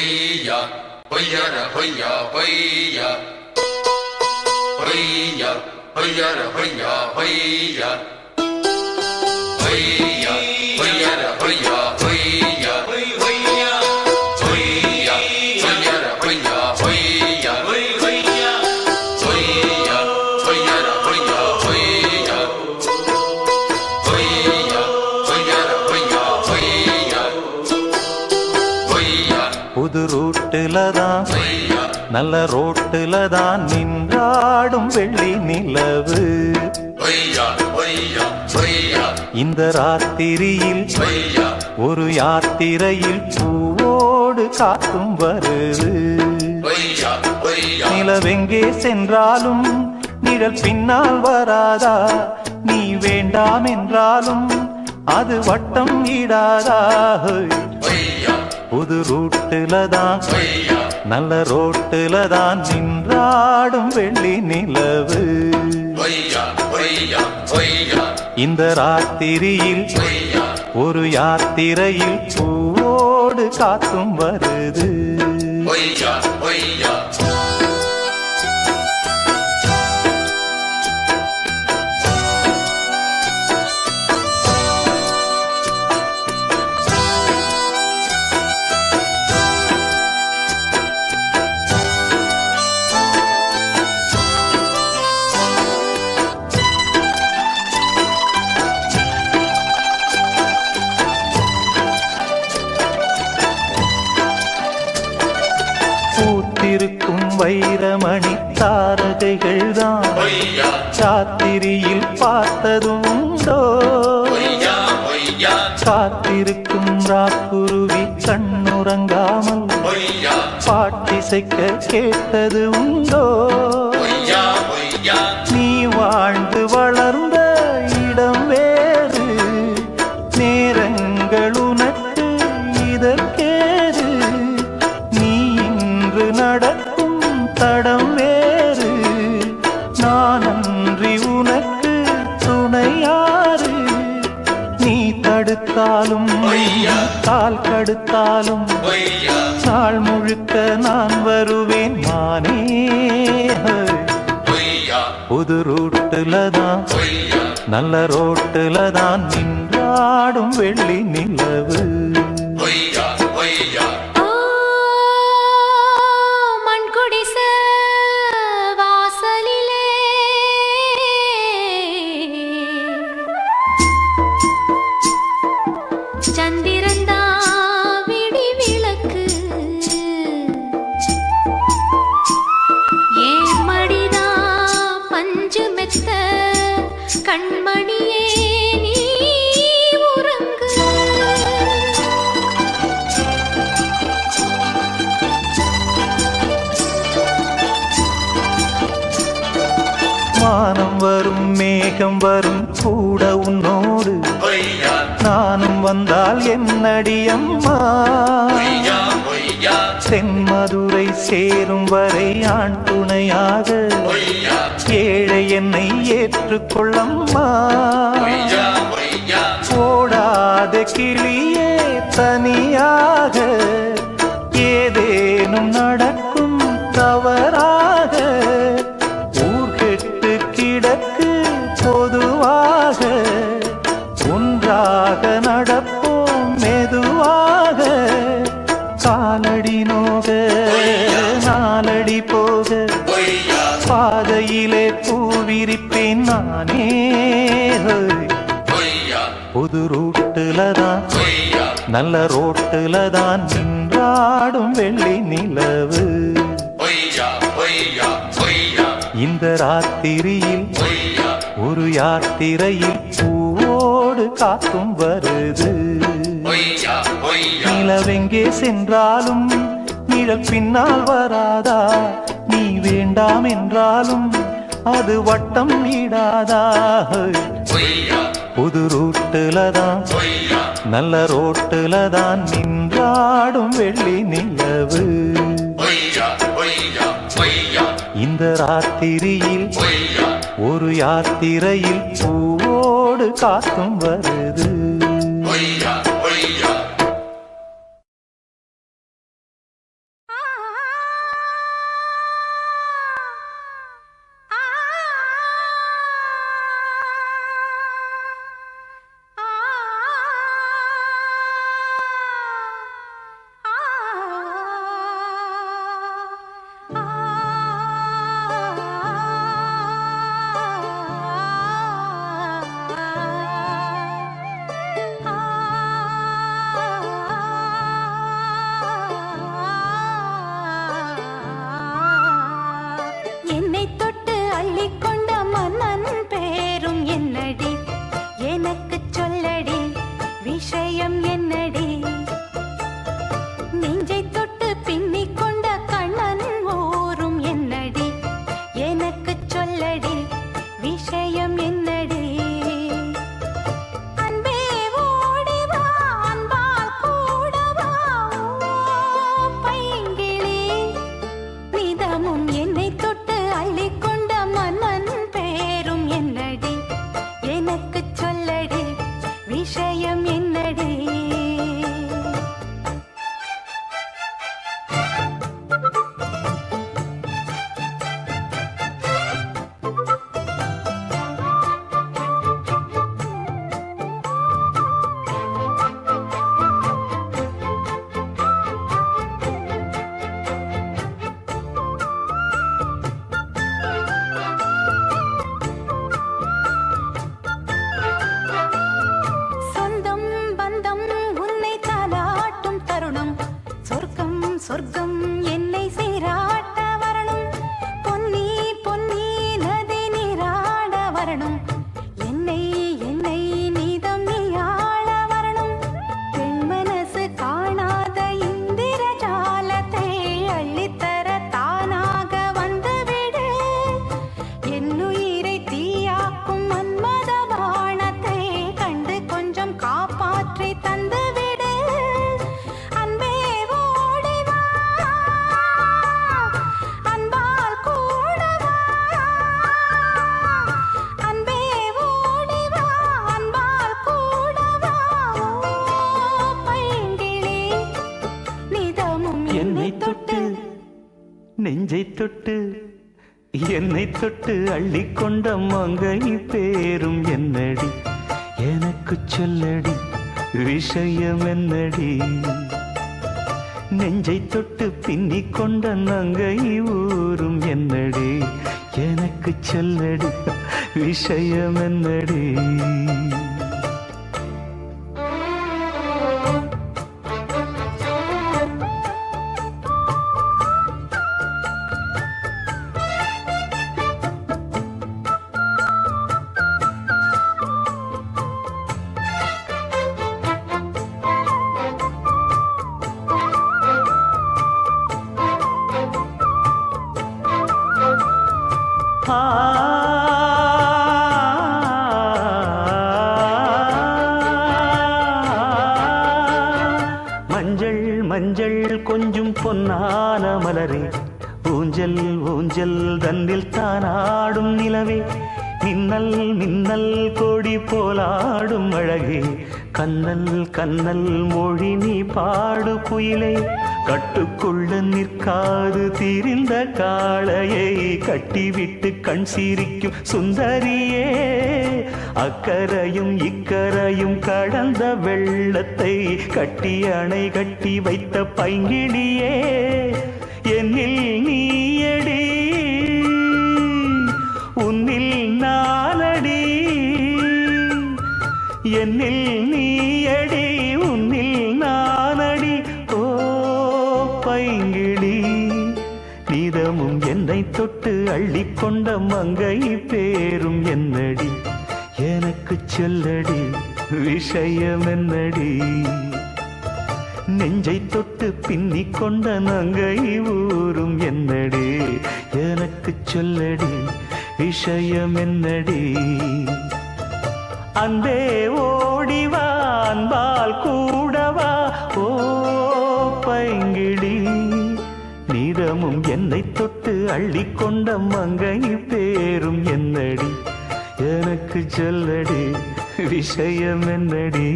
பொய்யா பொய்யர பொய்யா பொய்யா பொய்யா பொய்யர பொய்யா பொய்யா பொய்யா பொய்யர பொய்யா பொய்யா பொய்யா பொய்யா பொய்யர பொய்யா பொய்யா பொய்யா பொய்யா பொய்யர பொய்யா பொய்யா பொய்யா பொய்யர பொய்யா பொய்யா பொய்யா புது ரூட்டுல தான் நல்ல ரோட்டுல தான் நின்றாடும் வெள்ளி நிலவு. இந்த ராத்திரியில் ஒரு யாத்திரையில் பூவோடு காத்தும் வருது. நிலவெங்கே சென்றாலும் நிழல் பின்னால் வராதா? நீ வேண்டாம் என்றாலும் அது வட்டம் ஈடாதா? புது ரூட்டுல தான் நல்ல ரோட்டுல தான் நின்றாடும் வெள்ளி நிலவு. இந்த ராத்திரியில் ஒரு யாத்திரையில் பூவோடு காத்தும் வருது. பூத்திருக்கும் வைரமணி தாரகைகள் தான் ராத்திரியில் பார்த்ததும் உண்டோ? காத்திருக்கும் ராக்குருவி கண்ணுறங்காமல் பாட்டிசைக்க கேட்டது உண்டோ? நீ வாழ்ந்து வளர்ந்த இடம் வேறு, நேரங்கள் உனக்கு இதற்கேது. நீ இன்று நடக்கும் தடம் வேறு, நான் அன்றி உனக்கு துணையாறு. நீ தடுத்தாலும் கால் கடுத்தாலும் நாள் முழுக்க நான் வருவேன் மானே. புது ரூட்டுல தான் நல்ல ரோட்டுல தான் நின்றாடும் வெள்ளி நிலவு. சந்திரந்தா விடி விளக்கு ஏன் மடிதா பஞ்சு மெத்த கண்மணியே நீ உறங்கு. வானம் வரும் மேகம் வரும் கூட உன்னோடு, நானும் வந்தால் என்னடி அம்மா? தென்மதுரை சேரும் வரை ஆண் துணையாக ஏழை என்னை ஏற்றுக்கொள்ளம்மா. ஓடாத கிளியே தனியாக ஏதேனும் நடக்கும் தவறாக. ஊர் கெட்டு கிடக்கு பொதுவாக, ஒன்றாக நடப்போம் மெதுவாக. காலடி நோக நாலடி போக பாதையிலே பூவிரிப்பேன் நானே. புது ரூட்டுல தான் நல்ல ரோட்டுல தான் நின்றாடும் வெள்ளி நிலவு. இந்த ராத்திரியில் ஒரு யாத்திரையில் பூவோடு காத்தும் வருது. நிலவெங்கே சென்றாலும் நிழல் பின்னால் வராதா? நீ வேண்டாம் என்றாலும் அது வட்டம் ஈடாதா? புது ரூட்டுல தான் நல்ல ரோட்டுல தான் நின்றாடும் வெள்ளி நிலவு. இந்த ராத்திரியில் ஒரு யாத்திரையில் பூவோடு காத்தும் வருது. சொர்க்கம் என்னை சீராட்ட வரணும், பொன்னி பொன்னி நதி நீராட வரணும், என்னை என்னை நீதம் நீயாள வரணும், பெண் மனசு காணாத இந்திர ஜாலத்தை அள்ளித்தர தானாக வந்துவிடு, என்னுயிரை தீயாக்கும் மன்மத பாணத்தை கண்டு கொஞ்சம் காப்பாற்றி தந்துவிடு. என்னை தொட்டு நெஞ்சை தொட்டு என்னை தொட்டு அள்ளிக்கொண்ட மங்கை பேரும் என்னடி, எனக்கு சொல்லடி விஷயம் என்னடி, நெஞ்சை தொட்டு பின்னிக் கொண்ட நங்கை ஊரும் என்னடி, எனக்கு சொல்லடி விஷயம் என்னடி. மஞ்சள் மஞ்சள் கொஞ்சம் பொன்னான மலரே, ஊஞ்சல் ஊஞ்சல் தன்னில் தானாடும் நிலவே, மின்னல் மின்னல் கொடி போலாடும் அழகே, கண்ணல் கண்ணல் மொழி நீ பாடு குயிலே, கட்டுக்குள்ள நிற்காது தீரிந்த காளையை கட்டிவிட்டு கண் சிரிக்கும் சுந்தரியே, அக்கரையும் இக்கரையும் கடந்த வெள்ளத்தை கட்டி அணை கட்டி வைத்த பைங்கிளியே, என்னில் நீயடி உன்னில் நானடி, என்னில் நீயடி உன்னில் நானடி, ஓ பைங்கிளி நீதமும் என்னை தொட்டு அள்ளிக்கொண்ட மங்கை பேரும் என்னடி, எனக்கு சொல்லடி விஷயம் என்னடி, நெஞ்சை தொட்டு பின்னிக் கொண்ட நங்கை ஊரும் என்னடி, எனக்கு சொல்லடி விஷயம் என்னடி. அன்பே ஓடிவா அன்பால் கூடவா, ஓ பைங்கிளி நீதமும் என்னை தொட்டு அள்ளிக்கொண்ட மங்கை பேரும் என்னடி, எனக்கு சொல்லடி விஷயம் என்னடி.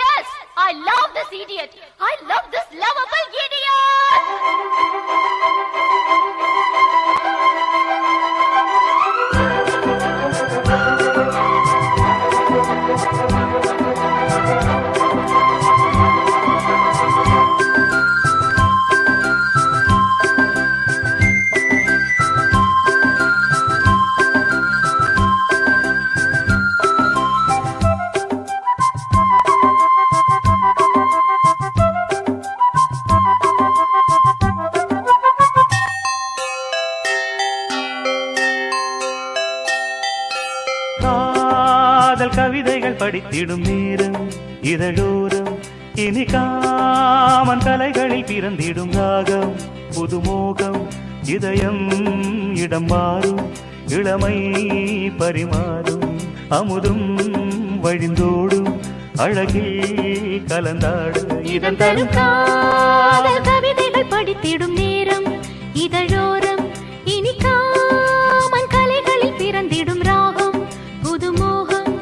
Yes, I love this idiot. I love this lovable idiot. காதல் கவிதைகள் படித்திடும் நேரம் இதழோரம், இனி காமன் கலைகளில் பிறந்திடும் ராகம், புதுமோகம் இதயம் இடம் மாறும், இளமை பரிமாறும், அமுதும் வழிந்தோடும், அழகில் கலந்தாடு இதன் தரும் காதல் கவிதைகள் படித்திடும் நேரம் இதழோரம், இனி காமன் கலைகளில் பிறந்திடும் ராகம், புதுமோகம்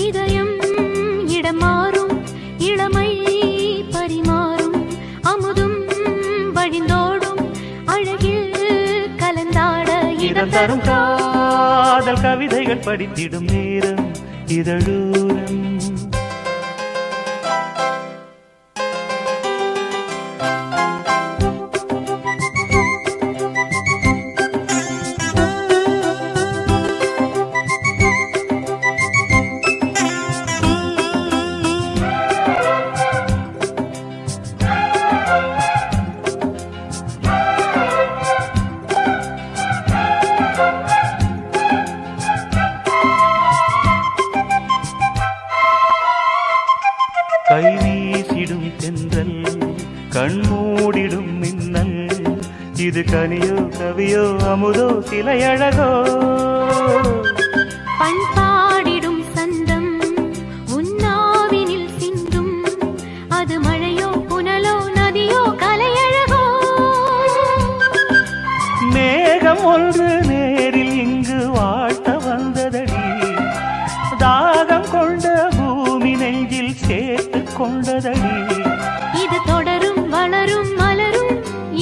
இதயம் இடம் மாறும், இளமை பரிமாறும், அமுதும் வழிந்தோடும், அழகில் கலந்தாட இதன் தரும் காதல் கவிதைகள் படித்திடும் நேரம் இதழோரம். கை வீசிடும் தென்றல் கண்மூடிடும் மின்னல் இது கனியோ கவியோ அமுதோ சிலையழகோ பண்பாடிடும் சந்தம் உன்னாவினில் சிந்தும் அது மழையோ புனலோ நதியோ கலையழகோ மேகம் ஒன்று நேரில் இங்கு வாழ்த்த வந்ததடி தாகம் கொண்ட பூமி நெஞ்சில் சேர்த்து கொண்டதடி இது தொடரும் வளரும் மலரும்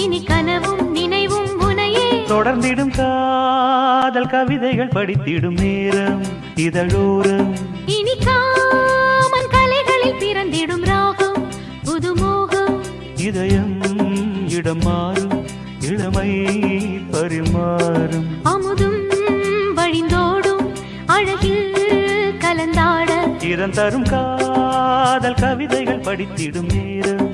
இனி கனவும் நினைவும் உனையே தொடர்ந்திடும் காதல் கவிதைகள் படித்திடும் நேரம் இதழோரம் இனி காமன் கலைகளில் பிறந்திடும் ராகம் புதுமோகம் இதயம் இடம் மாறும் இளமை பரிமாறும் அமுதும் வழிந்தோடும் அழகில் கலந்தாட இதன் தரும் காதல் கவிதைகள் படித்திடும் நேரம்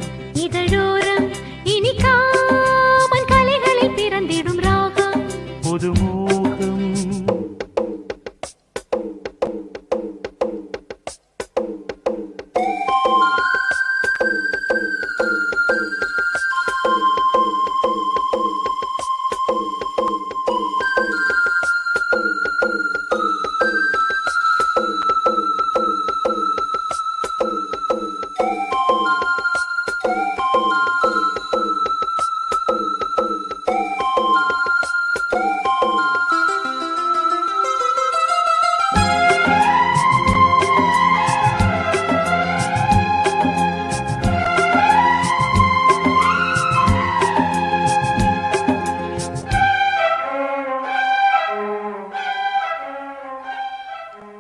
இதழோரம் இனி காமன் கலைகளில் பிறந்திடும் ராகம் புதுமோகம்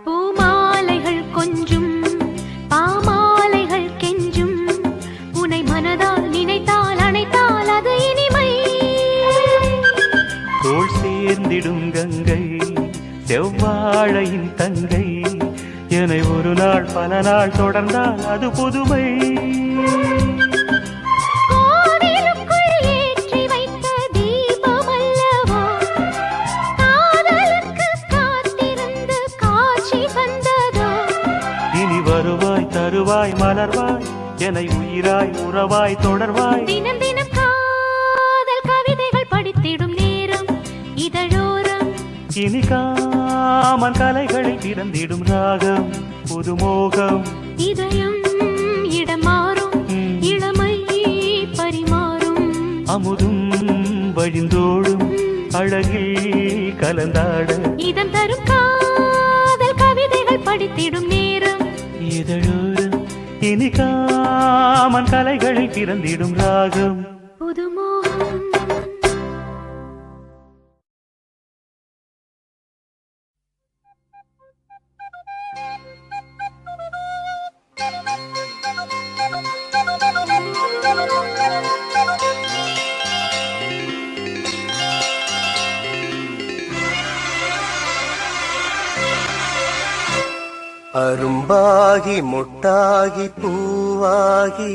பூமாலைகள் கொஞ்சும் பாமாலைகள் கெஞ்சும் உனை மனதால் நினைத்தால் அணைத்தால் அது இனிமை தோள் சேர்ந்திடும் கங்கை செவ்வாழையின் தங்கை என்னை ஒரு நாள் பல நாள் தொடர்ந்தால் அது புதுமை கோவிலுக்குள் ஏற்றி வைத்த தீபம் அல்லவா காதலுக்கு காத்திருந்து காட்சி வந்ததோ இனி வருவாய் தருவாய் மலர்வாய் என்னை உயிராய் உறவாய் தொடர்வாய் தினம் தினம் காதல் கவிதைகள் படித்திடும் நேரம் இதழோரம் இனி காமன் கலைகளில் பிறந்திடும் ராகம் புதுமோகம் இதயம் இடம் மாறும் இளமை பரிமாறும் அமுதும் வழிந்தோடும் அழகில் கலந்தாட இதம் தரும் காதல் கவிதைகள் படித்திடும் நேரம் இதழோரம் இனி காமன் கலைகளில் பிறந்திடும் ராகம் புதுமோகம் அரும்பாகி மொட்டாகி பூவாகி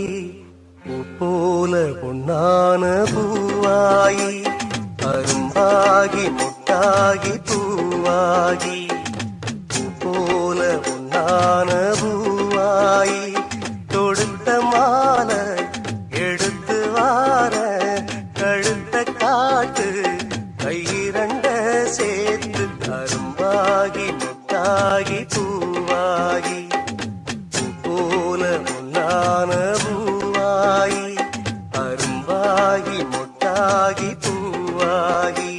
பூ போல பொன்னான பூவாகி அரும்பாகி மொட்டாகி பூவாகி பூ போல பொன்னான பூவாகி தொடுத்த மாலை எடுத்து வார கழுத்த காட்டு கையிரண்ட சேர்த்து அரும்பாகி மொட்டாகி பூவாகி பூ போல பொன்னான பூவாகி அரும்பாகி மொட்டாகி பூவாகி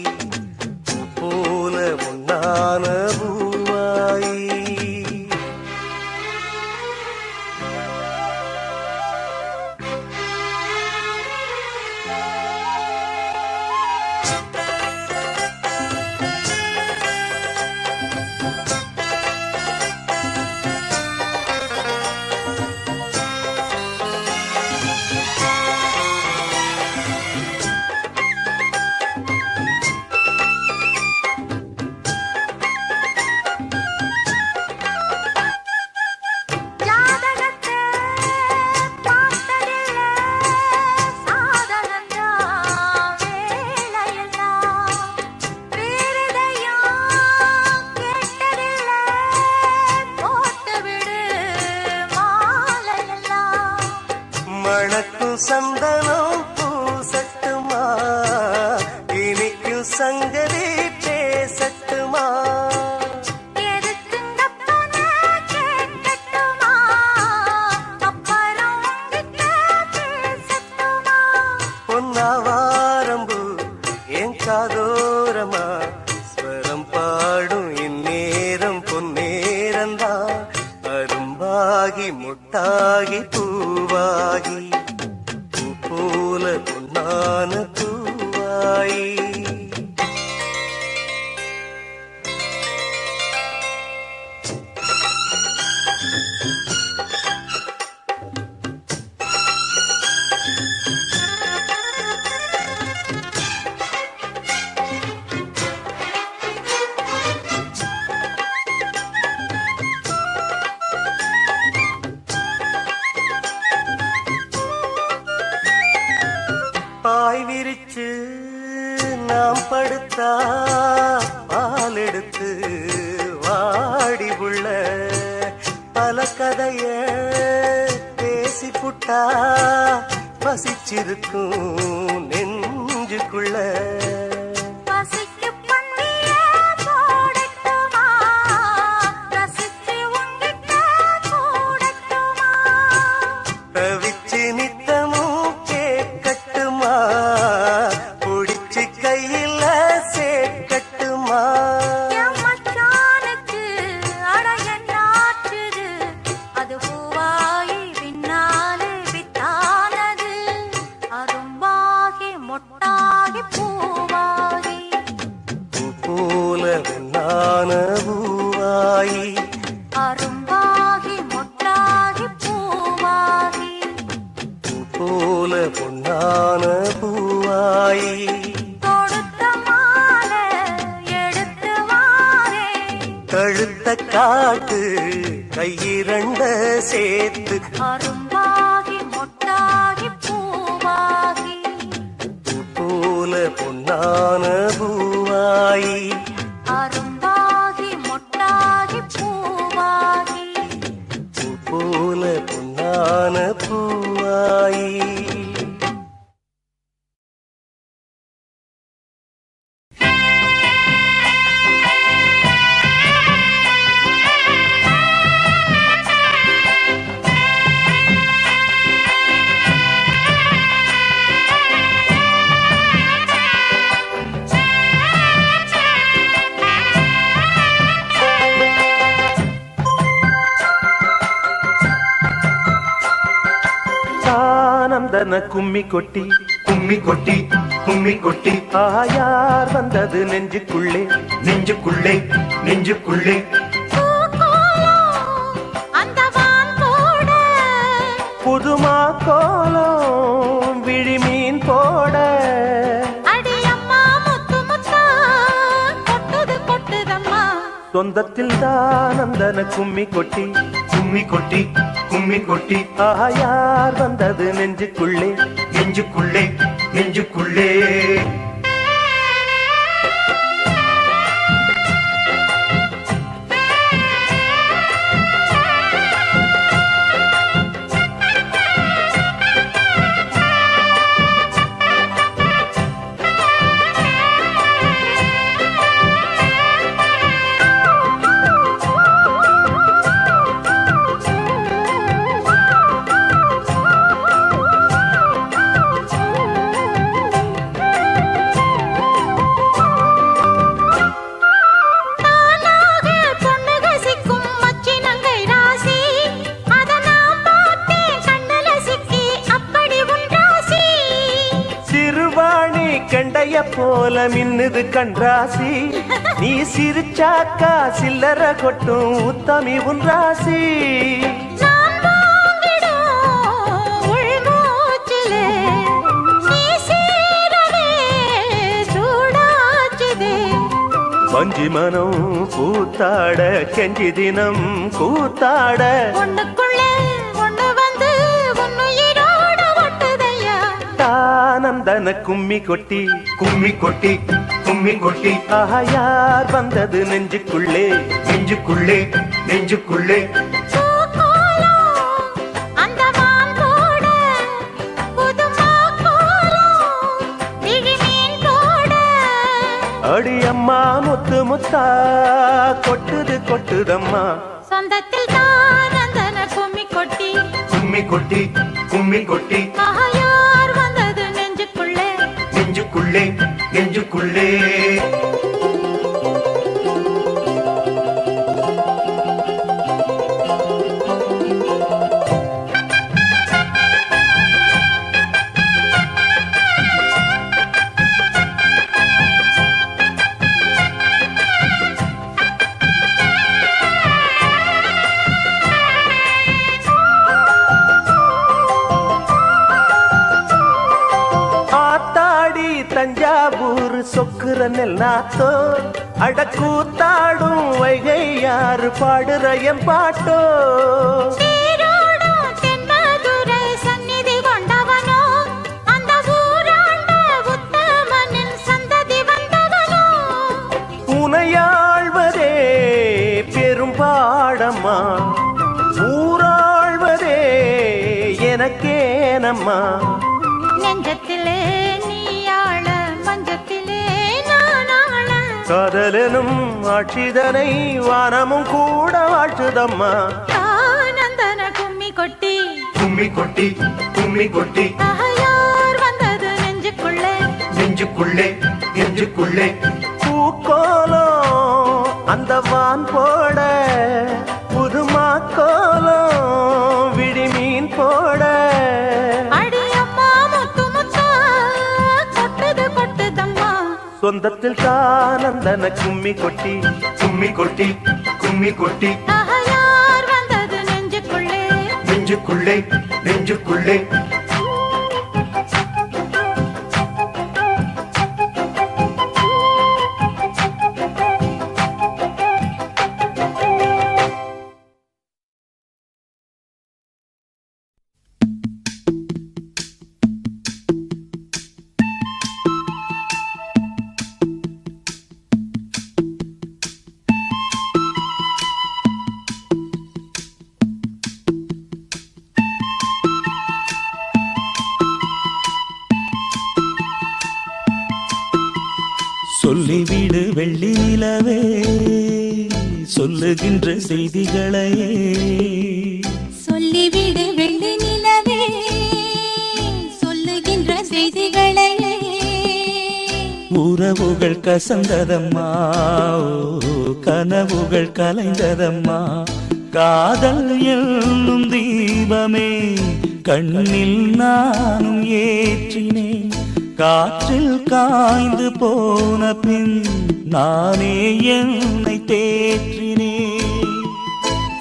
பூ போல பொன்னான பூவாகி மணக்கும் சந்தனம் பூசட்டுமா இனிக்கும் சங்கதி பேசட்டுமா எதுக்குங்க போன கேட்கட்டுமா அப்புறம் உங்கிட்ட பேசட்டுமா பொன்னாவாரம்பு என் காதோரமா ஸ்வரம் பாடும் இந்நேரம் பொன்னேரந்தா அரும்பாகி முட்டாகி பூவாகி பூ போல பொன்னான பூவாயி பாய் விரிச்சு நாம் படுத்தா பால் எடுத்து வாடி புள்ள பல கதைய பேசி புட்டா பசிச்சிருக்கும் நெஞ்சுக்குள்ள பசிக்கு பண்ணிய போடட்டுமா ரசிச்சு உங்கிட்ட கூடட்டுமா தவிச்சு நித்தமும் கேட்கட்டுமா புடிச்சு கையில சேர்க்கட்டுமா என் மச்சானுக்கு அட என்னாச்சுது அது பூவாயி பின்னாலே வித்தானது அரும்பாகி மொட்டாகி பூவாகி பூ போல வெண்ணான பூவாயி அரும்பாகி மொட்டாகி பூவாகி பூ போல பொன்னான பூவாயி தொடுத்த மாலை எடுத்து வாரே கழுத்த காட்டு கையிரண்ட சேர்த்து அரும்பாகி மொட்டாகி பூவாகி பூ போல பொன்னான பூவாயி அரும்பாகி மொட்டாகி பூவாகி பூ போல பொன்னான பூவாயி ஆனந்தன கும்மி கொட்டி கும்மி கொட்டி கும்மி கொட்டி ஆயார் வந்தது நெஞ்சுக்குள்ளே நெஞ்சுக்குள்ளே நெஞ்சுக்குள்ளே அந்த வான் போட புதுமா கோலம் விழிமீன் போட அடி அம்மா முத்து முத்தா கொட்டுது கொட்டுதம்மா சொந்தத்தில் தானந்தன கும்மி கொட்டி கும்மி கொட்டி கும்மி கொட்டி ஆயார் வந்தது நெஞ்சுக்குள்ளே நெஞ்சுக்குள்ளே நெஞ்சுக்குள்ளே தானாக பொண்ணுக சிக்கும் மச்சினங்கை ராசி அத நான் பார்த்தேன் கண்ணுல சிக்கி அப்படி உன் ராசி சிறுவாணி கண்டைய போல மின்னுது கண்ராசி நீ சிரிச்சாக்கா சில்லற கொட்டும் உத்தமி உன் ராசி நான் வாங்கிடும் உள்மூச்சிலே நீ சீரவே சூடாச்சுதே வஞ்சி மனம் கூத்தாட கெஞ்சி தினம் கூத்தாட ஒண்ணுக்குள்ள ஒண்ணு வந்து உன்னுயிரோட ஒட்டுதையா தானந்தன கும்மி கொட்டி கும்மி கொட்டி கும்மி கொட்டி ஆயார் வந்தது நெஞ்சுக்குள்ளே நெஞ்சுக்குள்ளே நெஞ்சுக்குள்ளே பூக்கோலம் அந்த வான் போட முத்தா கொட்டுது கொட்டுதம்மா. சொந்தத்தில் தான் அந்தன கும்மி கொட்டி கும்மி கொட்டி கும்மி கொட்டி ஆஹா யார் வந்தது நெஞ்சுக்குள்ளே நெஞ்சுக்குள்ளே நெஞ்சுக்குள்ளே. ஆத்தாடி தஞ்சாவூர் சொக்குற நெல்லாத்தோ அடக்கூத்தாடும் வைகை யாரு பாடுற என் பாட்டோ. சீரோடும் தென்மதுரை சந்நிதி கொண்டவனோ அந்த ஊராண்ட உத்தமனின் சந்ததி வந்தவனோ. உனையாழ்வதே பெரும்பாடம்மா, ஊராழ்வதே எனக்கேனம்மா. நெஞ்சத்திலே நீயாள மஞ்சத்திலே நானாள காதலனும் ஆட்சிதனை வானமும் கூட வாழ்த்துதம்மா. ஆனந்தன கும்மி கொட்டி கும்மி கொட்டி கும்மி கொட்டி ஆஹா யார் வந்தது நெஞ்சுக்குள்ளே நெஞ்சுக்குள்ளே நெஞ்சுக்குள்ளே. பூக்கோலம் அந்த வான் போட புதுமா கோலம் விடிமீன் போட. அடியம்மா முத்து முத்தா கொட்டுது கொட்டுதம்மா. சொந்தத்தில் தானந்தன கும்மி கொட்டி கும்மி கொட்டி கும்மி கொட்டி ஆஹா யார் வந்தது நெஞ்சுக்குள்ளே நெஞ்சுக்குள்ளே நெஞ்சுக்குள்ளே. சொல்லிவிடு வெள்ளி நிலவே சொல்லுகின்ற செய்திகளையே. சொல்லிவிடு வெள்ளி நிலவே சொல்லுகின்ற செய்திகளையே. உறவுகள் கசந்ததம்மா, கனவுகள் கலைந்ததம்மா. காதல் என்னும் தீபமே கண்ணில் நானும் ஏற்றினேன். காற்றில் காய்ந்து போன பின் நானே என்னை தேற்றினேன்.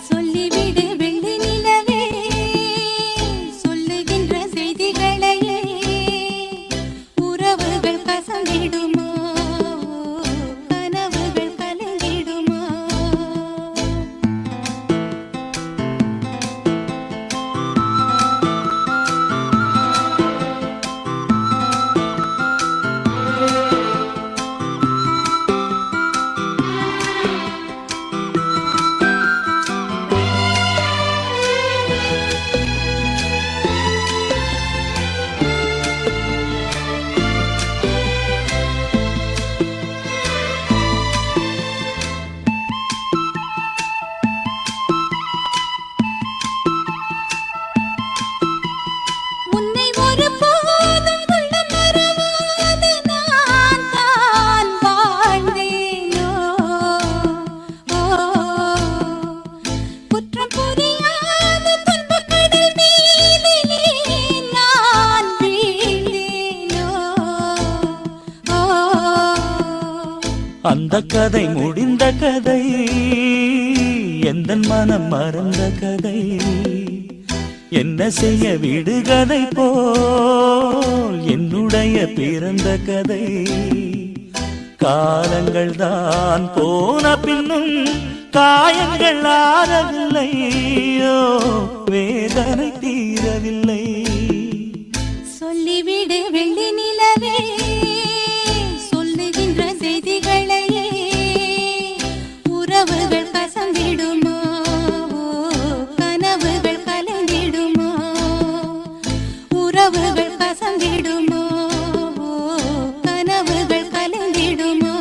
சொல்லிவிடு வெள்ளி நிலவே சொல்லுகின்ற செய்திகளையே. உறவுகள் கசந்திடுமா, கனவுகள் கலந்திடுமா. உன்னை ஒருபோதும் உள்ளம் மறவாது நான் தான் வாழ்ந்தேனோ. குற்றம் புரியாத துன்பக் கடல் மீதிலே நான் வீழ்ந்தேனோ. அந்த கதை முடிந்த கதை, எந்தன் மனம் மறந்த கதை. என்ன செய்ய விடுகதை போல் என்னுடைய பிறந்த கதை. காலங்கள் தான் போன பின்னும் காயங்கள் ஆறவில்லையோ, வேதனை தீரவில்லை. சொல்லிவிடு வெள்ளி நிலவே சொல்லுகின்ற செய்திகளையே. உறவுகள் கசந்திடுமா, கனவுகள் கலந்திடுமா. உறவுகள் கசந்திடுமா, கனவுகள் கலந்திடுமா.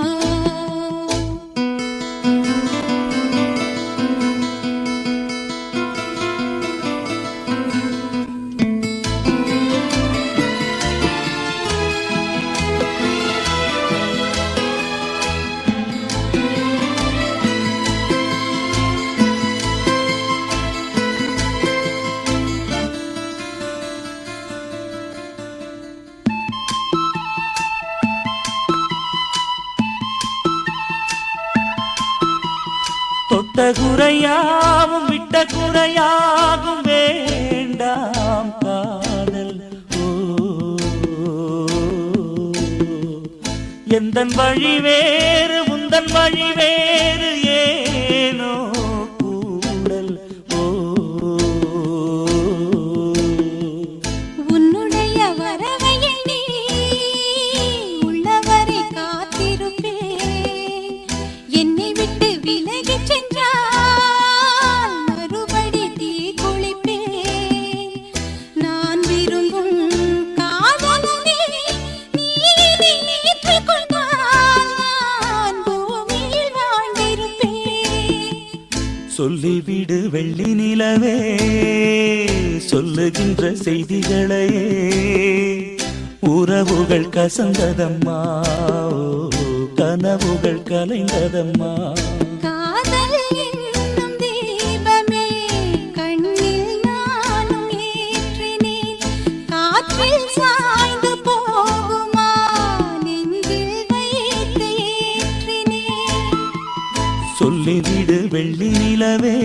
இட்ட குறையாவும் விட்ட குறையாகும் வேண்டாம் காதல். ஓ எந்தன் வழி வேறு உந்தன் வழி வேறு ஏனோ கூடல். ஓ உன்னுடைய வரவை எண்ணி உள்ளவரை காத்திருப்பேன். என்னை விட்டு விலகிச் சென்றால் மறுபடி தீ குளிப்பேன். நான் விரும்பும் காதலனே நீ ஏற்றுக் கொண்டால் நான் பூமியில் வாழ்ந்திருப்பேன். சொல்லிவிடு வெள்ளி நிலவே சொல்லுகின்ற செய்திகளையே உறவுகள் கசந்ததம்மா கனவுகள் கலைந்ததம்மா. காதல் என்னும் தீபமே கண்ணில் நானும் ஏற்றினேன். காற்றில் சாய்ந்து போகுமா நெஞ்சில் வைத்து ஏற்றினேன். சொல்லிவிடு வெள்ளி நிலவே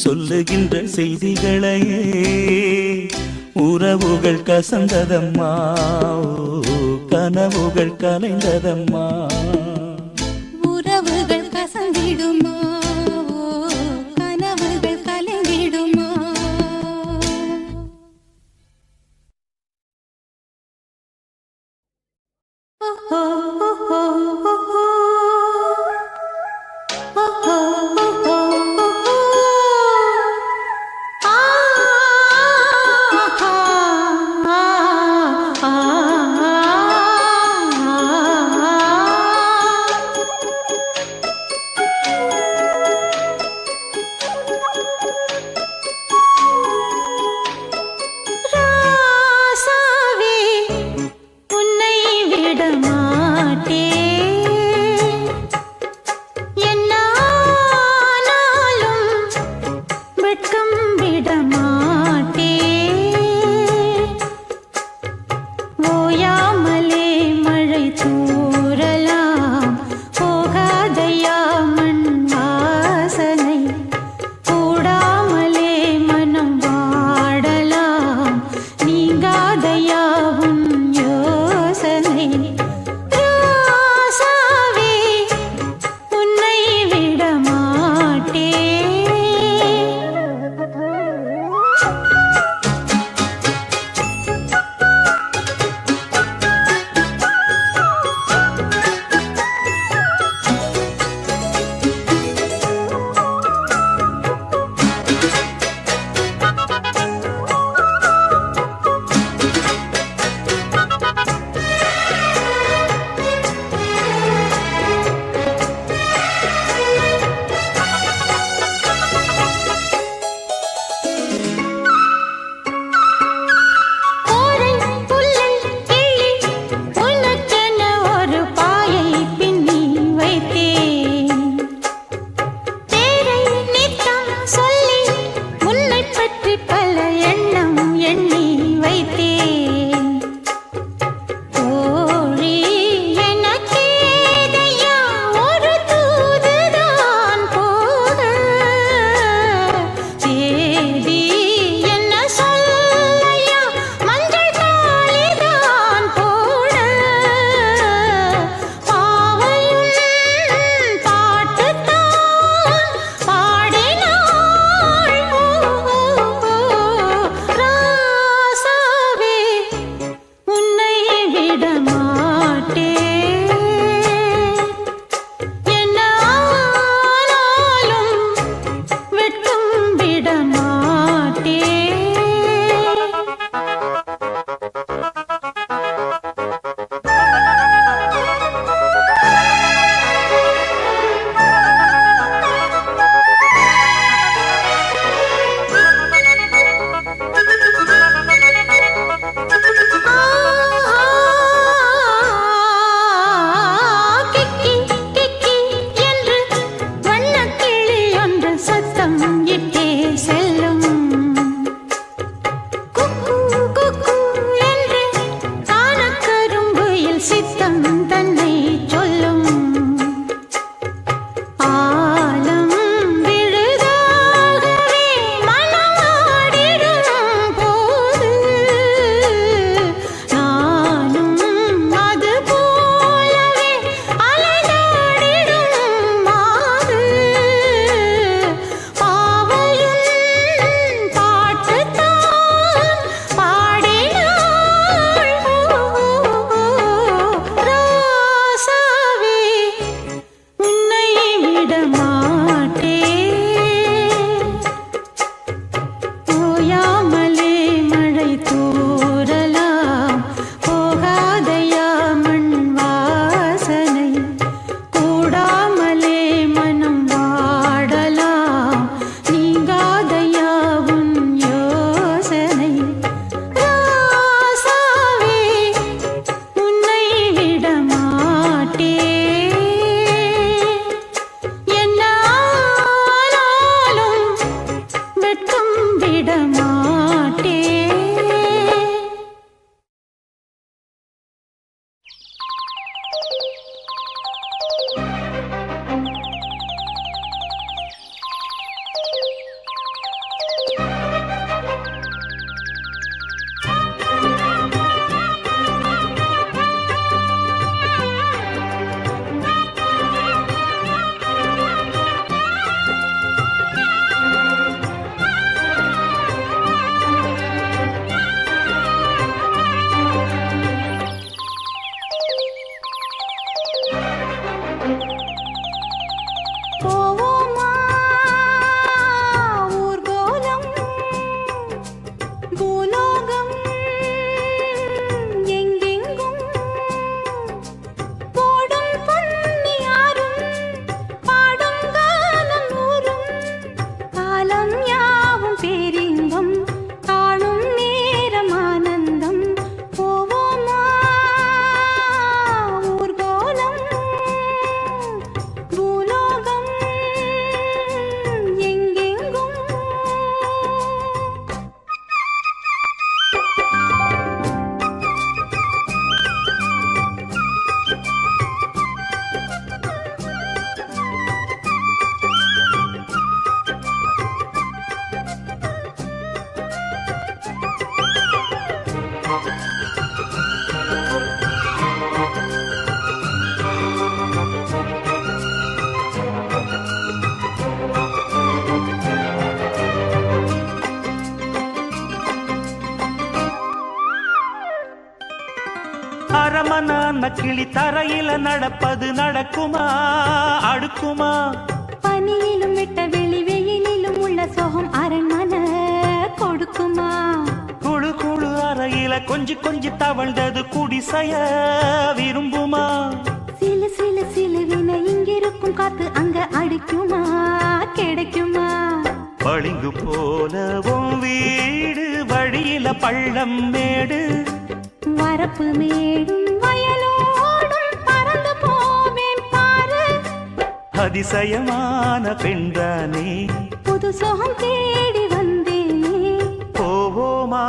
சொல்லுகின்ற செய்திகளையே உறவுகள் கசந்ததம்மா கனவுகள் கலைந்ததம்மா. உறவுகள் கசந்திடுமா கனவுகள் கலைந்திடுமா. ராசாவே உன்னை விட மாட்டேன். என்னானாலும் வெட்கம் விட மாட்டேன். ஓயாமலே மழை தூறலாம் போகாதையா மண் வாசனை. கூடாமலே மனம் வாடலாம் நீங்காதையா உன் யோசனை. ராசாவே உன்னை விட மாட்டேன். விட மாட்டேன். போவோமா ஊர்கோலம் பூலோகம் எங்கெங்கும் போடும் பொன்னியாரும் பாடும் காலம் ஊரும் காலம் யாவும் பேரின்பம் காணும் நேரம் ஆனந்தம் போவோமா ஊர்கோலம் பூலோகம் எங்கெங்கும் அரமனான கிளி தரையில நடப்பது நடக்குமா அடுக்குமா? பனியிலும் விட்ட வெளி வெயிலிலும் உள்ள சோகம் அரண்மனை கொடுக்குமா? குழு குழு அறையில கொஞ்சி கொஞ்சி தவழ்ந்தது குடிசைய விரும்புமா? சிலு சிலு சிலுவின இங்கிருக்கும் காத்து அங்க அடிக்குமா கிடைக்குமா? பளிங்கு போலவும் வீடு வழியில பள்ளம் மேடு வரப்பு மேடும் வயலோடும் பறந்து போவேன் பாரு. அதிசயமான பெண்தானே புது சோகம் தேடி வந்தேனே. போவோமா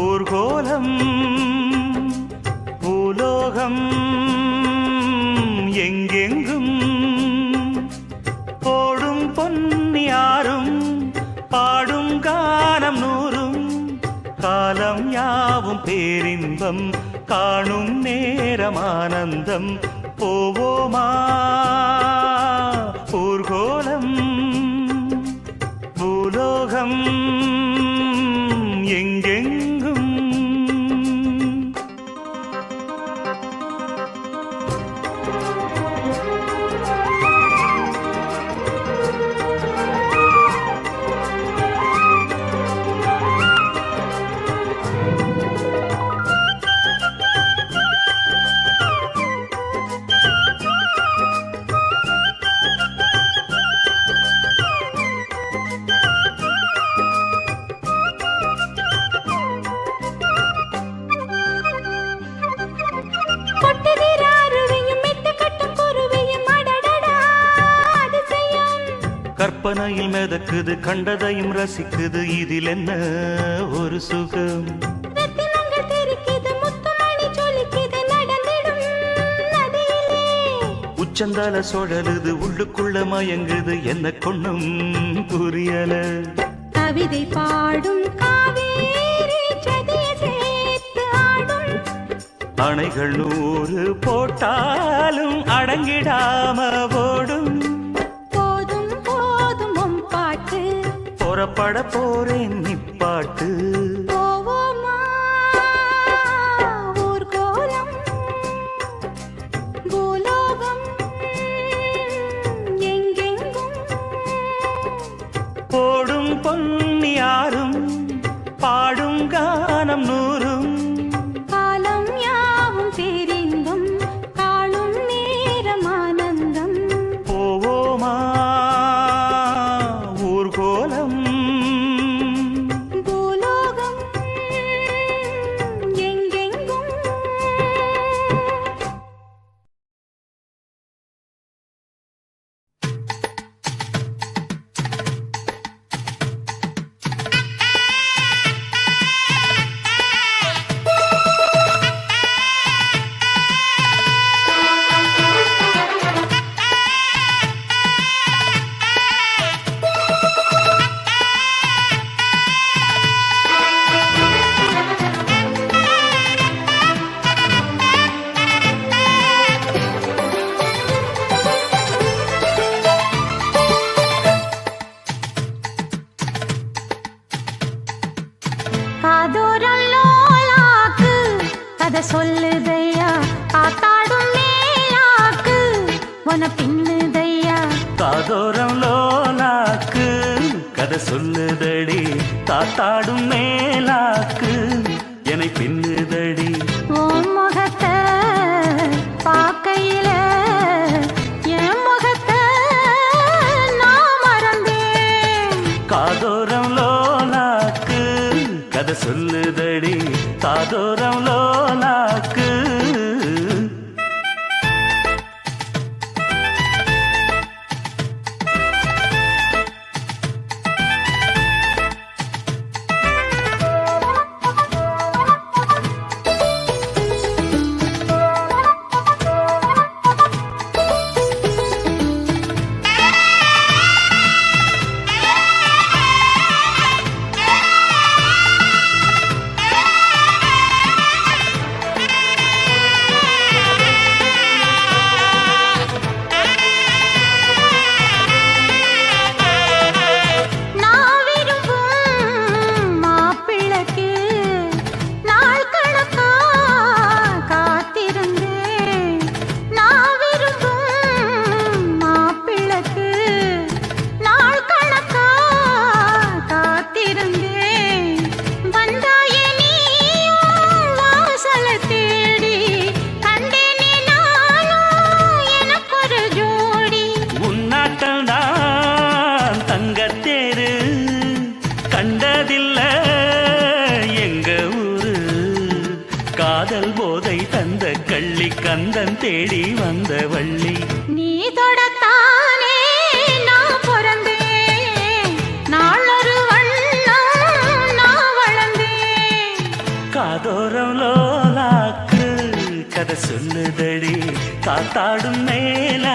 ஊர்கோலம் பூலோகம் எங்கெங்கும் போடும் பொன்னியாரும் பாடும் கானம் நூறும் காலம் யாவும் பேரின்பம் காணும் நேரம் ஆனந்தம் போவோமா ஊர்கோலம் பூலோகம் எங்கெங்கும். கொட்டுகிற அருவியும் மெட்டு கட்டும் குருவியும் அடடடா அதிசயம். கற்பனையில் மிதக்குது கண்டதையும் ரசிக்குது இதில் என்ன ஒரு சுகம்? ரத்தினங்கள் தெரிக்குது முத்துமணி ஜொலிக்குது நடந்திடும் நதியிலே. உச்சந்தால சுழலுது உள்ளுக்குள்ள மயங்குது என்ன கொண்ணும் புரியல. கவிதை பாடும் காவேரி சதிய சேர்த்து ஆடும். அணைகள் 100 போட்டாலும் அடங்கிடாம ஓடும். போதும் போதும் உன் பாட்டு. புறப்பட போறேன் நிப்பாட்டு. போவோமா ஊர்கோலம் பூலோகம் எங்கெங்கும் போடும் பொன்னியாரும் பாடும் கானம் நூறும் காலம் யாவும் பேரின்பம் காணும் நேரம் ஆனந்தம். போவோமா ஊர்கோலம் பூலோகம் எங்கெங்கும் காதோரம் லோலாக்கு கதை சொல்லுதையா காத்தாடும் மேலாக்கு உன பின்னுதையா காதோரம் லோலாக்கு கதை சொல்லுதடி காத்தாடும் மேலாக்கு என்னை பின்னுதடி ஓ முகத்தை பார்க்கையில என் முகத்தை நான் மறந்தேன் காதோரம் லோலாக்கு கதை சொல்லுதடி காதோரம் லோலாக்கு நான் விரும்பும் மாப்பிள்ளைக்கு நாள் கணக்கா காத்திருந்தேன் நான் விரும்பும் மாப்பிள்ளைக்கு நாள் கணக்கா காத்திருந்தேன் வந்தாயே நீயும் வாசலை தேடி கண்டேனே நானும் எனக்கொரு ஜோடி உன்னாட்டம் தான் தங்கத்தேரு கண்டதில்ல எங்க ஊரு காதல் போதை தந்த கள்ளி கந்தன் தேடி வந்த வள்ளி நீ தொடத்தானே நான் பிறந்தேன் நாளொரு வண்ணம் நான் வளர்ந்தேன் காதோரம் லோலாக்கு கதை சொல்லுதடி காத்தாடும் மேல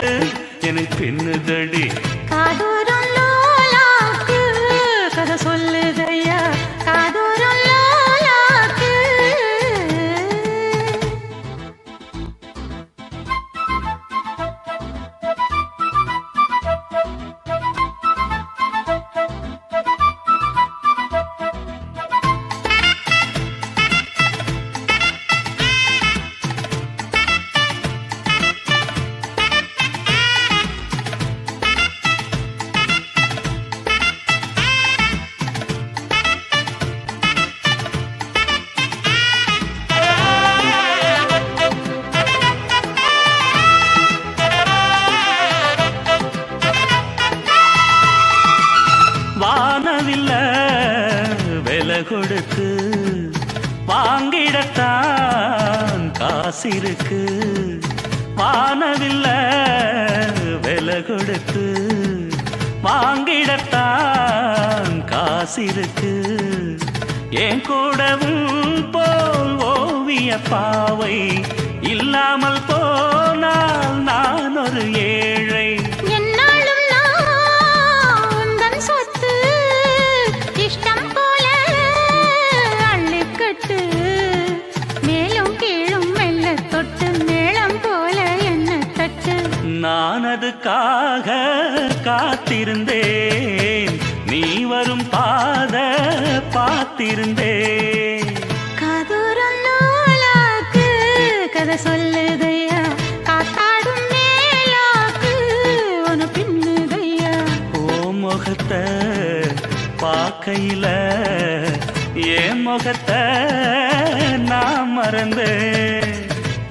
என்னை பின்னுதடி காதோரம் லோலாக்கு கதை சொல்லுதையா காதோரம் லோலாக்கு வானவில்ல விலை கொடுத்து வாங்கிடத்தான் காசிருக்கு வானவில்ல விலை கொடுத்து வாங்கிடத்தான் காசிருக்கு என் கூடவும் போல் ஓவிய பாவை இல்லாமல் போனால் நான் ஒரு ஏழை என்னாலும் நான் உந்தன் சொத்து இஷ்டம் போல அள்ளிக்கட்டு மேலும் கீழும் மெல்ல தொட்டு மேளம் போல என்ன தட்டு நான் அதுக்காக காத்திருந்தேன் நீ வரும் பாத பார்த்திருந்தேன் காதோரம் லோலாக்கு கதை சொல்லுதையா காத்தாடும் மேலாக்கு உன பின்னுதையா ஓ முகத்தை பார்க்கையில என் முகத்தை நான் மறந்தேன்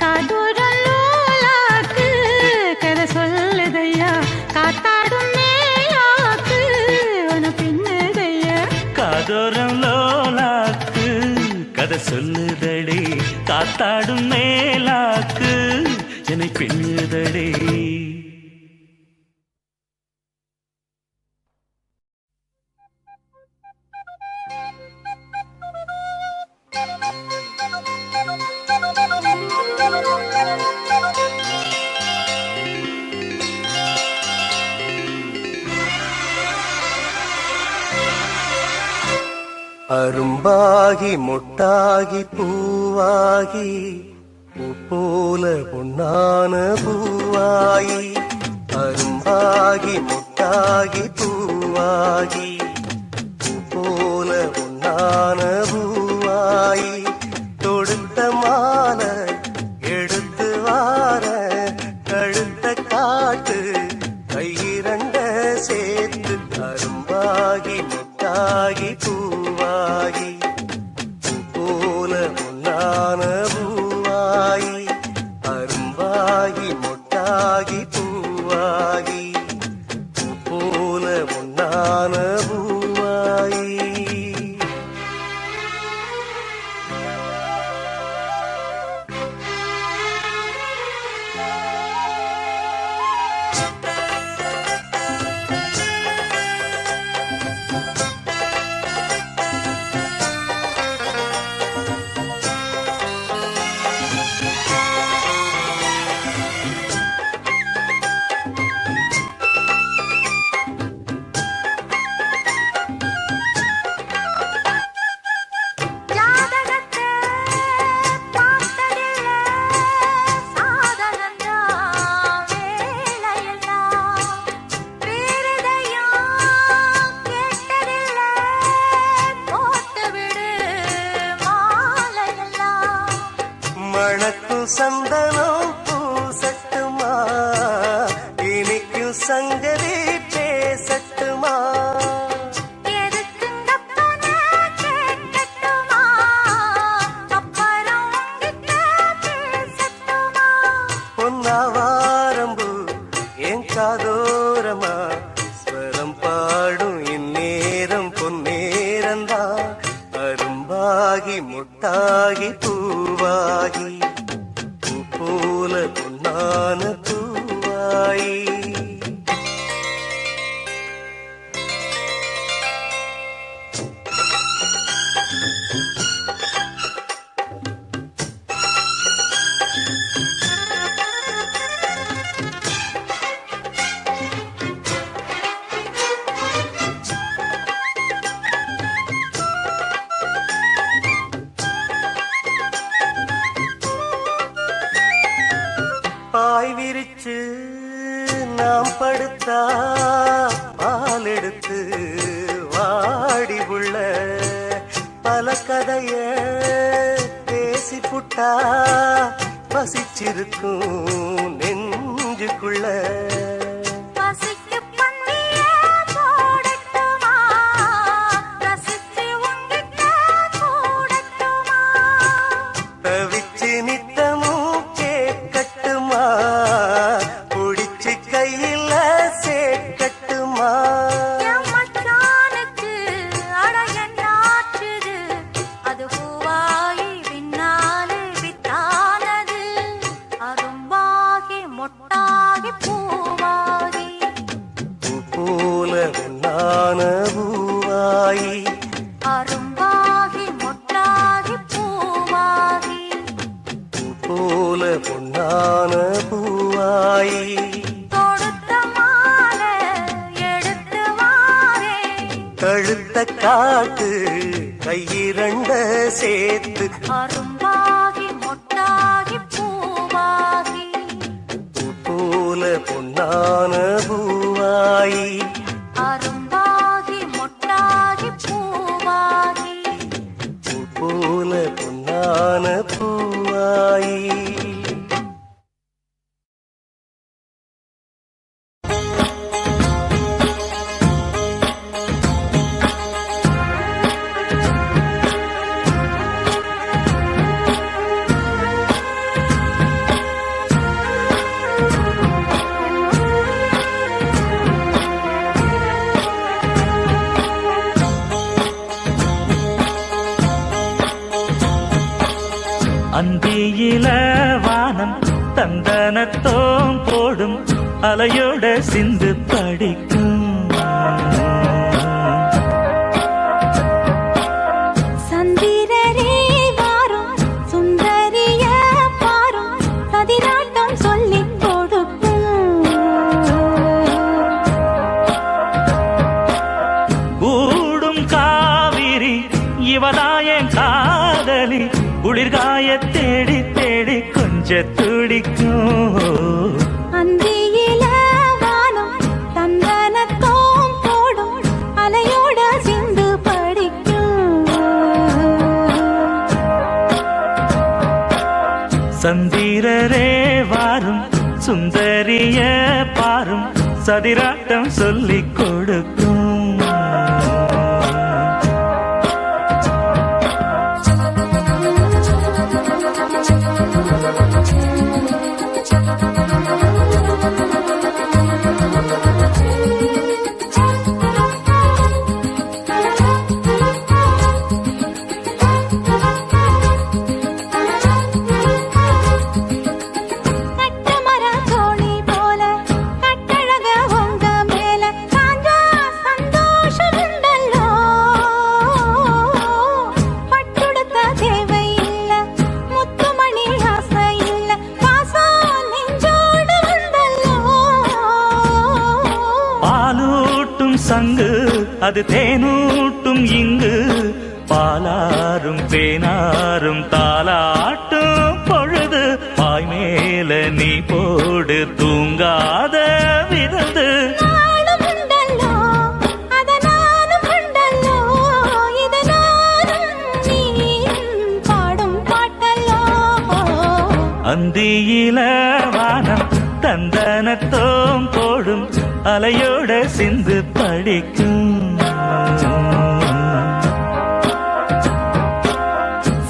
காதோரம் லோலாக்கு கதை சொல்லுதையா காத்தாடும் மேலாக்கு உன பின்னுதையா காதோரம் லோலாக்கு கதை சொல்லுதடி காத்தாடும் மேலாக்கு என்னை பின்னுதடி அரும்பாகி முட்டாகி பூவாகி பூ போல பொன்னான பூவாகி அரும்பாகி முட்டாகி பூவாகி பூ போல பொன்னான பூவாகி மொட்டாகி பூவாகி பூ போல பொன்னான பூவாகி அரும்பாகி மொட்டாகி பூவாகி பூ போல பொன்னான பூவாகி ஜாதகத்தை பார்த்ததில்ல சாதகந்தான் வேலையெல்லாம் வேறெதையும் கேட்டதில்ல போட்டுவிடு மாலையெல்லாம் மணக்கும் சந்தனம் பூசட்டுமா இனிக்கும் சங்கதி பேசட்டுமா எதுக்குங்கப்பன கேட்கட்டுமா அப்புறம் உங்கிட்ட பேசட்டுமா பொன்னாவாரம்பு என் காதோரமா ஸ்வரம் பாடும் இந்நேரம் பொன்னேரந்தான் அரும்பாகி முட்டாகி பூவாகி பூ போல பொன்னான பூவாயி பாய் விரிச்சு நாம் படுத்தா பால் எடுத்து வாடி உள்ள பல கதைய பேசி புட்டா பசிச்சிருக்கும் நெஞ்சுக்குள்ள பசிக்கு பந்திய போடட்டுமா ரசிச்சு உங்கிட்ட கூடட்டுமா தவிச்சு நித்தமும் கேட்கட்டுமா புடிச்சு கையில சேர்க்கட்டுமா என் மச்சானுக்கு அழகன்னாச்சுது அது பூவாகி பின்னாலே வித்தானது அரும்பாகி மொட்டாகி பூவாகி பூ போல பொன்னான பூவாயி அரும்பாகி மொட்டாகி பூவாகி பூ போல பொன்னான பூவாயி தொடுத்த மாலை எடுத்து வாரே கழுத்த காட்டு கையிரண்ட சேர்த்து அரும்பாகி மொட்டாகி பூவாகி பூ போல பொன்னான பூவாயி அரும்பாகி மொட்டாகி பூவாகி பூ போல பொன்னான பூவாயி அந்தியில வானம் தந்தனத்தோம் போடும் அலையோட சிந்து படிக்கும் சந்திரரே வாரும் சுந்தரிய பாரும் கதிராட்டம் சொல்லிக் கொடுக்கும் கூடும் காவிரி இவதாயன் காதலி குளிர்காய தேடி தேடி கொஞ்ச துடிக்கும் அந்தியில வானம் தந்தனத்தோம் போடும் அலையோட சிந்து படிக்கும் சந்திரரே வாரும் சுந்தரிய பாரும் சதிராட்டம் சொல்லிக் கொடுக்கும் அது தேனூட்டும் இங்கு பாலாரும் தேனாரும் தாலாட்டும் பொழுது பாய் மேல நீ போடு தூங்காத விருந்து நானும் உண்டல்லோ, அத நானும் உண்டல்லோ, இது நானும் நீயும் பாடும் பாட்டல்லோ. அந்தியில வானம் தந்தனத்தோம் போடும் அலையோட சிந்து படிக்கும்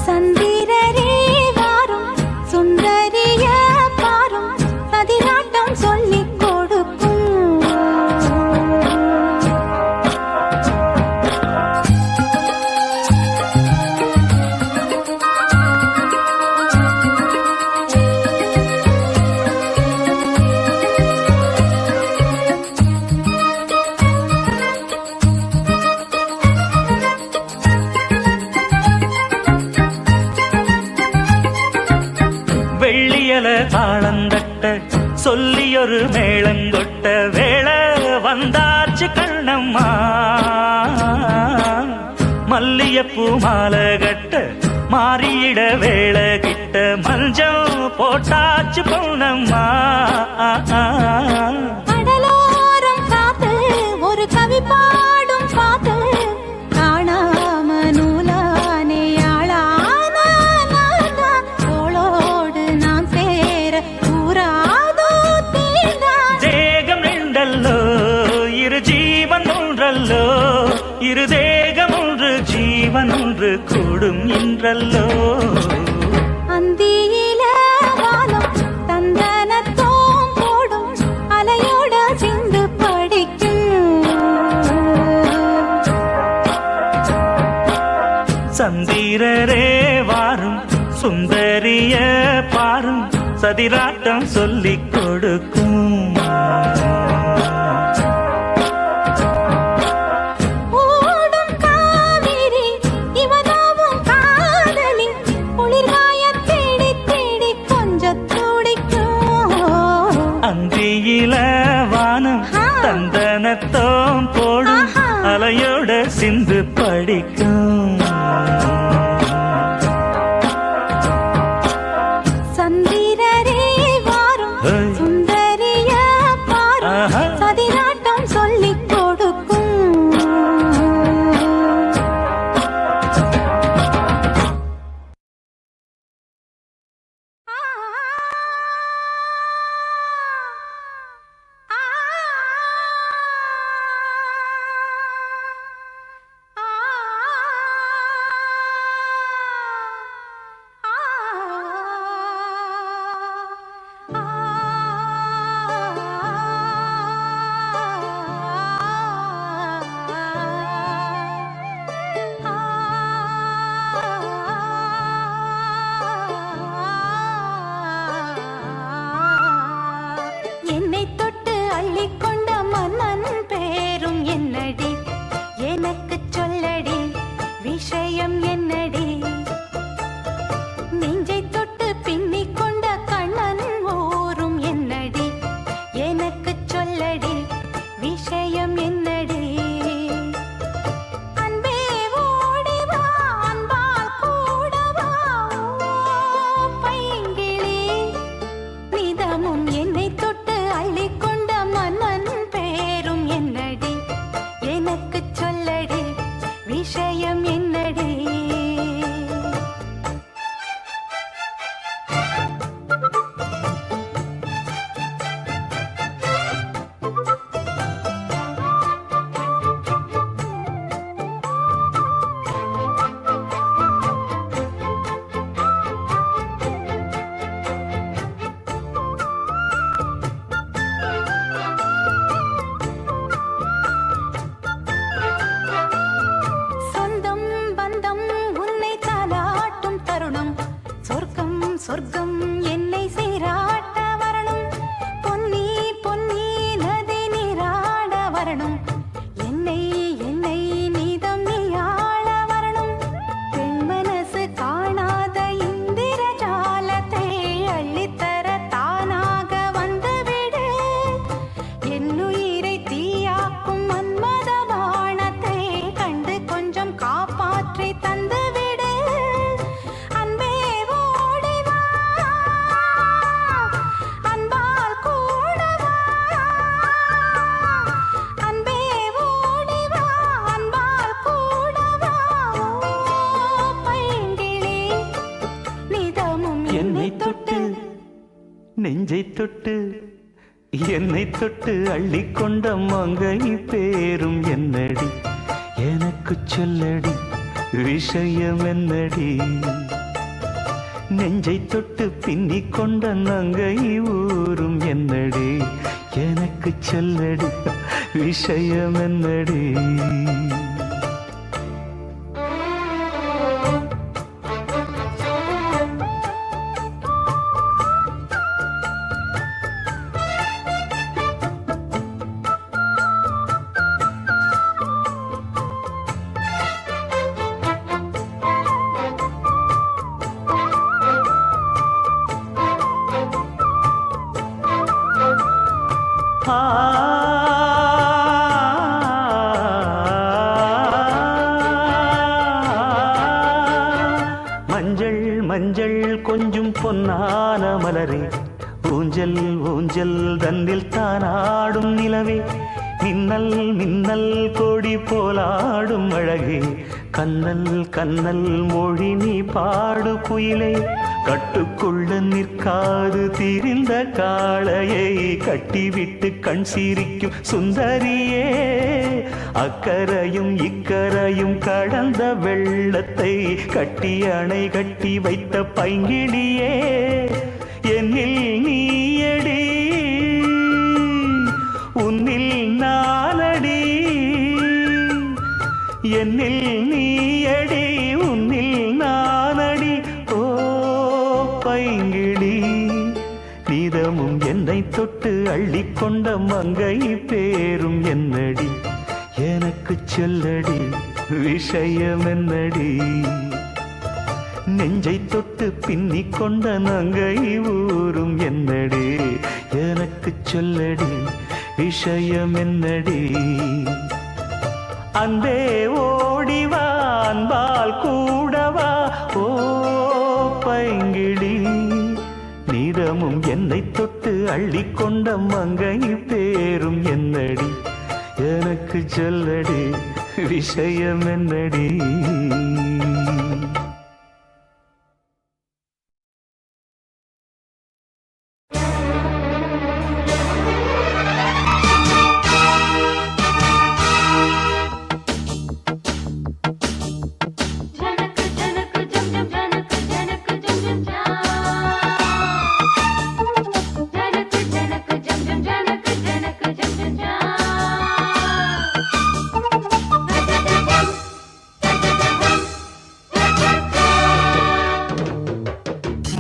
சந்திரரே வாரும், சுந்தரிய பாரும், சதிராட்டம் சொல்லிக் கொடுக்கும். வெள்ளியல தாளந்தட்ட சொல்லியொரு மேளங்கொட்ட வேளை வந்தாச்சு கண்ணம்மா மல்லியப்பூ மாலை கட்ட மாறியிட வேளை கிட்ட மஞ்சள் போட்டாச்சு பொன்னம்மா கடலோரம் காத்து ஒரு கவி பாடும் பாத்து காணாம நூலானே ஆளான தோளோடு நான் சேர கூறாதோ தீர்ந்தான். தேகம் ரெண்டல்லோ இரு ஜீவன் ஒன்றல்லோ இரு தேகம் ஒன்று ஜீவன் ஒன்று கூடும் என்றல்லோ அந்தியில வானம் தந்தனத்தோம் போடும் அலையோட சிந்து படிக்கும். சந்திரரே வாரும் சுந்தரிய பாரும் சதிராட்டம் சொல்லிக் கொடுக்கும் ஓடும் காவிரி இவனாவும் காதலி குளிர்காயத் தேடி தேடி கொஞ்சத் துடிக்கும். அந்தியில வானம் தந்தனத்தோம் போடும் அலையோட சிந்து படிக்கும் சந்திரரே வாரும், ஏய். சுந்தரிய பாரும், ஆஹா. சதிராட்டம் சொல்லிக் கொடுக்கும். என்னை தொட்டு அள்ளிக்கொண்ட மன்னன் பேரும் என்னடி, எனக்கு சொல்லடி விஷயம் என்னடி. நெஞ்சை தொட்டு பின்னிக் கொண்ட கண்ணன் ஊரும் என்னடி, எனக்கு சொல்லடி விஷயம் என்னடி. அன்பே ஓடி வா, அன்பால் கூட வா, ஓ பைங்கிளி. நிதமும் என்னை தொட்டு அள்ளிக்கொண்ட மன்னன் பேரும் என்னடி, எனக்கு சொல்லடி விஷயம் என்னடி. நெஞ்சை தொட்டு என்னை தொட்டு அள்ளிக்கொண்ட மங்கை பேரும் என்னடி எனக்கு சொல்லடி விஷயம் என்னடி நெஞ்சை தொட்டு பின்னிக் கொண்ட நங்கை ஊரும் என்னடி எனக்கு சொல்லடி விஷயம் என்னடி மஞ்சள் மஞ்சள் கொஞ்சம் பொன்னான மலரே ஊஞ்சல் ஊஞ்சல் தன்னில் தானாடும் நிலவே மின்னல் மின்னல் கொடி போலாடும் அழகே கண்ணல் கண்ணல் மொழி நீ பாடு குயிலே கட்டுக்குள்ள நிற்காது தீரிந்த காளையை கட்டிவிட்டு கண் சிரிக்கும் சுந்தரியே அக்கரையும் இக்கரையும் கடந்த வெள்ளத்தை கட்டி அணை கட்டி வைத்த பைங்கிளியே என்னில் நீயடி உன்னில் நானடி என்னில் நீயடி உன்னில் நானடி ஓ பைங்கிளி நீதமும் என்னை தொட்டு அள்ளிக்கொண்ட மங்கை பேரும் என்னடி எனக்கு சொல்லடி விஷயம் என்னடி நெஞ்சை தொட்டு பின்னிக் கொண்ட நங்கை ஊரும் என்னடி எனக்கு சொல்லடி விஷயம் என்னடி அன்பே ஓடிவா அன்பால் கூடவா ஓ பைங்கிளி நீதமும் என்னை தொட்டு அள்ளிக்கொண்ட மங்கை பேரும் என்னடி எனக்கு சொல்லடி விஷயம் என்னடி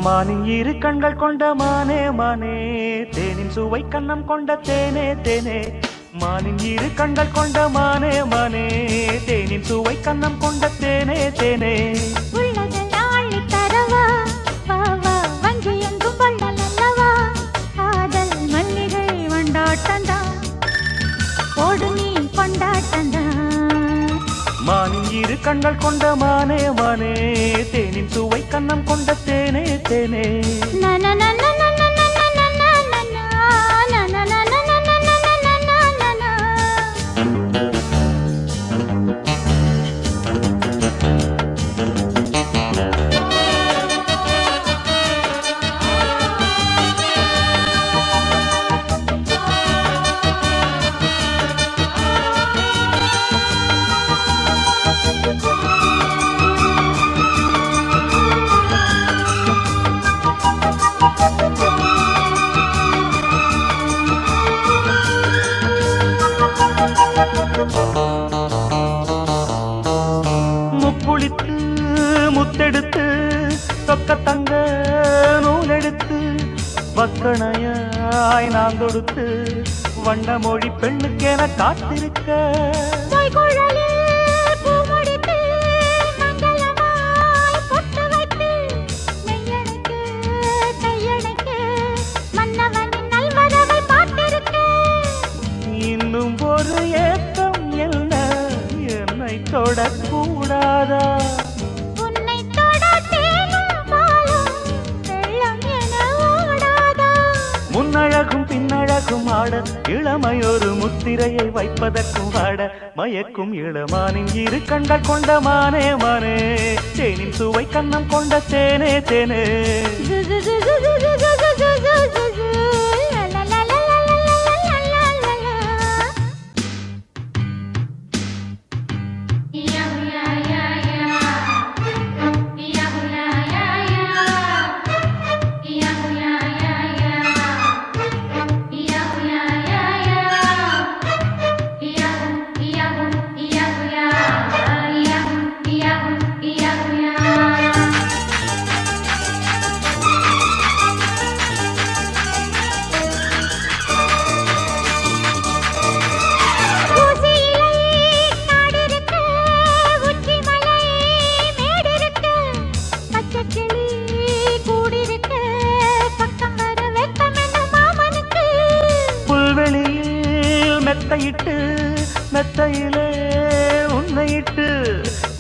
மானின் இரு கண்கள் கொண்ட மானே மானே தேனின் சுவை கண்ணம் கொண்ட தேனே தேனே மானின் இரு கண்கள் கொண்ட மானே மானே தேனின் சுவை கண்ணம் கொண்ட தேனே தேனே உள்ளதெல்லாம் அள்ளித் தரவா, வா, வா, வங்கி எங்கும் கொள்ளல் அல்லவா? காதல் மல்லிகை வண்டாட்டந்தான், போடு நீ கொண்டாட்டந்தான். மானின் இரு கண்கள் கொண்ட மானே மானே தேனின் சுவை கண்ணம் கொண்ட தேனே தேனே முப்புளித்து முத்தெடுத்து தொக்க தங்க நூலெடுத்து வக்கணையாய் நான் தொடுத்து வண்ண மொழி பெண்ணுக்கென காத்திருக்க இன்னும் ஒரு ஏக்கம் என்ன என்னை தொடக்கூடாதா உன்னை தொட தேனும் பாலும் வெள்ளம் என ஓடாதா? முன்னழகும் பின்னழகும் ஆட இளமையொரு முத்திரையை வைப்பதற்கும் ஆட மயக்கும் இளமானின் இரு கண்கள் கொண்ட மானே மானே தேனின் சுவை கண்ணம் கொண்ட தேனே தேனே ஜு, ஜு, ஜு, ஜு, ஜு, ஜு, ஜு, ஜு, ஜு, ஜு, ஜு.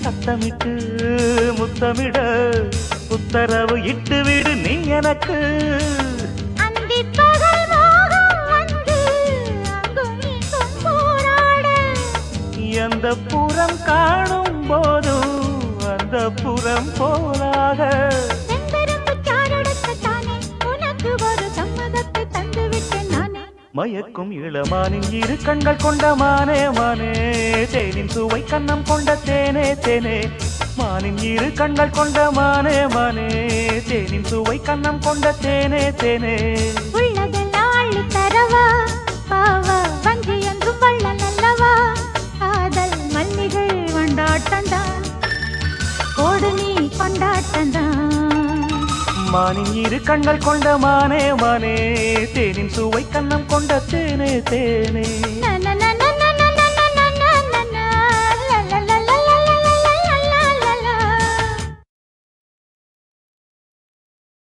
சத்தமிட்டு முத்தமிட உத்தரவு இட்டு விடு நீ எனக்கு. அந்திப் பகல் மோகம் வந்து அங்கும் இங்கும் போராட. எந்த புறம் காணும் போதும் அந்த புறம் போலாக. செந்தரும்புச் சாறெடுக்கத்தானே உனக்கு ஒரு சம்மதத்தை தந்துவிட்டேன் நானே. மயக்கும் இளமானின் இரு கண்கள் கொண்ட மானே மானே, தேனின் சுவை கண்ணம் கொண்ட தேனே தேனே. மானின் இரு கண்கள் கொண்ட மானே மானே, தேனின் சுவை கண்ணம் கொண்ட தேனே தேனே. உள்ளதெல்லாம் அள்ளித் தரவா, பாவா வஞ்சி என்றும் வள்ளல் அல்லவா. காதல் மல்லிகை கொண்டாட்டந்தான், கோடு நீ கொண்டாட்டந்தான். மானின் இரு கண்கள் கொண்ட மானே மானே, தேனின் சுவை கண்ணம் கொண்ட தேனே தேனே.